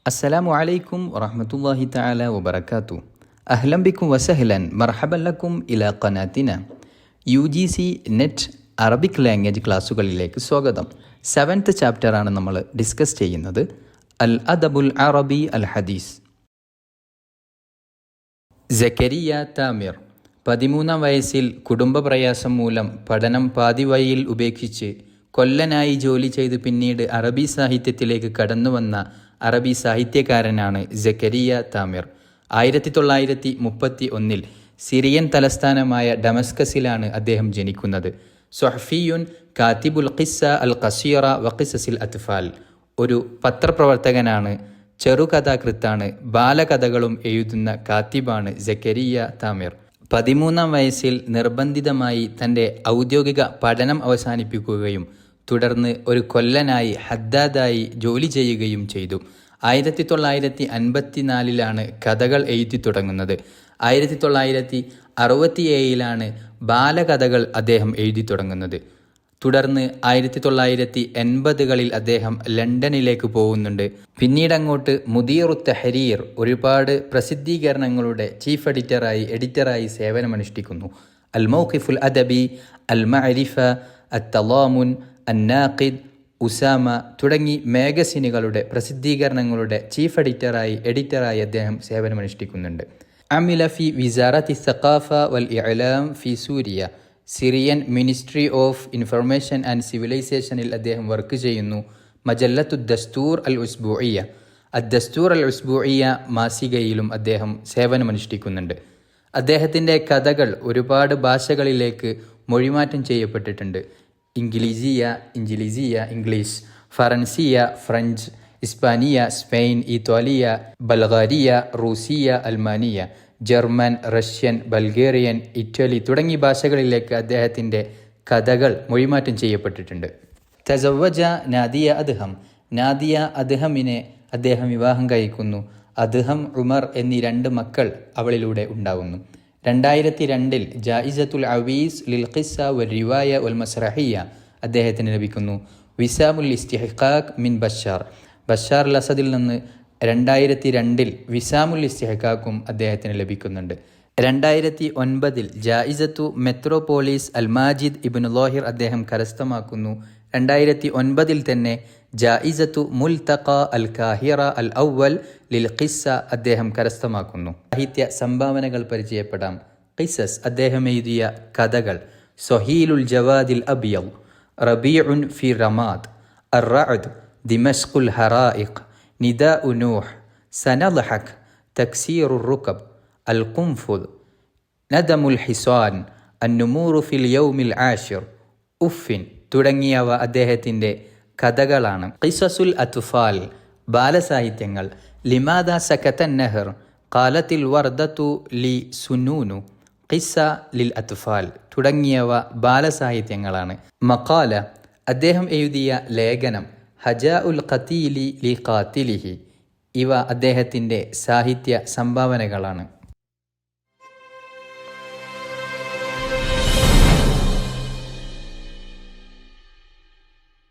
അസ്സലാമു അലൈക്കും വറഹ്മത്തുള്ളാഹി തആല വബറകാതു. അഹ്ലൻ ബിക്കും വസഹ്ലൻ മർഹബൻ ലക്കും ഇലാ ഖനാതിന. UGC നെറ്റ് അറബിക് ലാംഗ്വേജ് ക്ലാസ്സുകളിലേക്ക് സ്വാഗതം. 7th ചാപ്റ്ററാണ് നമ്മൾ ഡിസ്കസ് ചെയ്യുന്നത്. അൽ അദബുൽ അറബി അൽ ഹദീസ്. സക്കരിയ താമിർ 13-ാം വയസ്സിൽ കുടുംബ പ്രയാസം മൂലം പഠനം പാതിവഴിയിൽ ഉപേക്ഷിച്ച് കൊല്ലനായി ജോലി ചെയ്ത് പിന്നീട് അറബി സാഹിത്യത്തിലേക്ക് കടന്നുവന്ന അറബി സാഹിത്യകാരനാണ് സക്കരിയ താമിർ. 1931 സിറിയൻ തലസ്ഥാനമായ ഡമസ്കസിലാണ് അദ്ദേഹം ജനിക്കുന്നത്. സ്വഹഫിയുൻ കാത്തിബുൽ ഖിസ്സ അൽ ഖസീറ വഖിസസിൽ അത്ഫാൽ, ഒരു പത്രപ്രവർത്തകനാണ്, ചെറുകഥാകൃത്താണ്, ബാലകഥകളും എഴുതുന്ന കാത്തിബാണ് സക്കരിയ താമിർ. 13-ാം വയസ്സിൽ നിർബന്ധിതമായി തൻ്റെ ഔദ്യോഗിക പഠനം അവസാനിപ്പിക്കുകയും തുടർന്ന് ഒരു കൊല്ലനായി ഹദ്ദാദായി ജോലി ചെയ്യുകയും ചെയ്തു. 1954 കഥകൾ എഴുതി തുടങ്ങുന്നത്. 1967 ബാലകഥകൾ അദ്ദേഹം എഴുതി തുടങ്ങുന്നത്. തുടർന്ന് 1980 അദ്ദേഹം ലണ്ടനിലേക്ക് പോകുന്നുണ്ട്. പിന്നീടങ്ങോട്ട് മുദീറു തഹരീർ, ഒരുപാട് പ്രസിദ്ധീകരണങ്ങളുടെ ചീഫ് എഡിറ്ററായി സേവനമനുഷ്ഠിക്കുന്നു. അൽ മൗഖിഫുൽ അദബി, അൽ മഅരിഫ, അത്തലാമുൻ, അന്നാഖിദ്, ഉസാമ തുടങ്ങി മാഗസിനുകളുടെ പ്രസിദ്ധീകരണങ്ങളുടെ ചീഫ് എഡിറ്ററായി അദ്ദേഹം സേവനമനുഷ്ഠിക്കുന്നുണ്ട്. അമില ഫി വിസാറത്തി സഖാഫ വൽ ഇഅലാം ഫി സൂരിയ, Syrian ministry of information and സിവിലൈസേഷനിൽ അദ്ദേഹം വർക്ക് ചെയ്യുന്നു. മജല്ലത്തു ദസ്തൂർ അൽ ഉസ്ബൂഇയ, അദ്ദസ്തൂർ അൽ ഉസ്ബൂഇയ മാസികയിലും അദ്ദേഹം സേവനമനുഷ്ഠിക്കുന്നുണ്ട്. അദ്ദേഹത്തിൻ്റെ കഥകൾ ഒരുപാട് ഭാഷകളിലേക്ക് മൊഴിമാറ്റം ചെയ്യപ്പെട്ടിട്ടുണ്ട്. ഇംഗ്ലീസിയ ഇംഗ്ലീഷ്, ഫറൻസിയ ഫ്രഞ്ച്, ഇസ്പാനിയ സ്പെയിൻ, ഇത്വാലിയ ബൾഗാരിയ, റൂസിയ അൽമാനിയ, ജർമ്മൻ, റഷ്യൻ, ബൾഗേറിയൻ, ഇറ്റലി തുടങ്ങി ഭാഷകളിലേക്ക് അദ്ദേഹത്തിൻ്റെ കഥകൾ മൊഴിമാറ്റം ചെയ്യപ്പെട്ടിട്ടുണ്ട്. തസവ്വജ നാദിയ അദ്ഹം, നാദിയ അദ്ഹമിനെ അദ്ദേഹം വിവാഹം കഴിക്കുന്നു. അദ്ഹം, ഉമർ എന്നീ 2 മക്കൾ അവളിലൂടെ ഉണ്ടാകുന്നു. 2002 ജായിസത്തുൽ അവീസ് ലിൽ ഖിസ്സ വൽ റിവായ വൽ മസ്റഹിയ അദ്ദേഹത്തിന് ലഭിക്കുന്നു. വിസാമുൽ ഇസ്തിഹ്ഖാഖ് മിൻ ബഷാർ അൽ അസദിൽ നിന്ന് 2002 വിസാമുൽ ഇസ്തിഹ്ഖാഖും അദ്ദേഹത്തിന് ലഭിക്കുന്നുണ്ട്. 2009 ജായിസത്തു മെത്രോപോളിസ് അൽ മാജിദ് ഇബ്നു ലോഹിർ അദ്ദേഹം കരസ്ഥമാക്കുന്നു. 2009 തന്നെ ജായിസത്തു മുൽതഖ അൽ കാഹിറ അൽ അവൽ ലിൽ ഖിസ്സ അദ്ദേഹം കരസ്ഥമാക്കുന്നു. സാഹിത്യ സംഭാവനകൾ പരിചയപ്പെടാം. ഖിസസ് അദ്ദേഹം എഴുതിയ കഥകൾ: സ്വഹീലുൽ ജവാദിൽ അബിയദ്, റബീഉൻ ഫി റമാദ്, അർ-റഅദ്, ദിമഷ്ഖുൽ ഹറായിഖ്, നിദാഉ നൂഹ്, സനദ്ഹക്, തക്സീറുർ റുകബ്, അൽ ഖുംഫുദ്, നദമുൽ ഹിസാൻ, അന്നുമൂറു ഫിൽ യൗമിൽ ആഷിർ, ഉഫിൻ തുടങ്ങിയവ അദ്ദേഹത്തിൻ്റെ കഥകളാണ്. ഖിസസുൽ അത്ഫാൽ ബാലസാഹിത്യങ്ങൾ: ലിമാദാ സകതൻ നഹർ, ഖാലത്തിൽ വർദതു ലി സുനൂനു, ഖിസ്സ ലിൽ അത്ഫാൽ തുടങ്ങിയവ ബാലസാഹിത്യങ്ങളാണ്. മഖാല അദ്ദേഹം എഴുതിയ ലേഖനം, ഹജാഉൽ ഖതീലി ലി ഖാതിലിഹി ഇവ അദ്ദേഹത്തിൻ്റെ സാഹിത്യ സംഭാവനകളാണ്.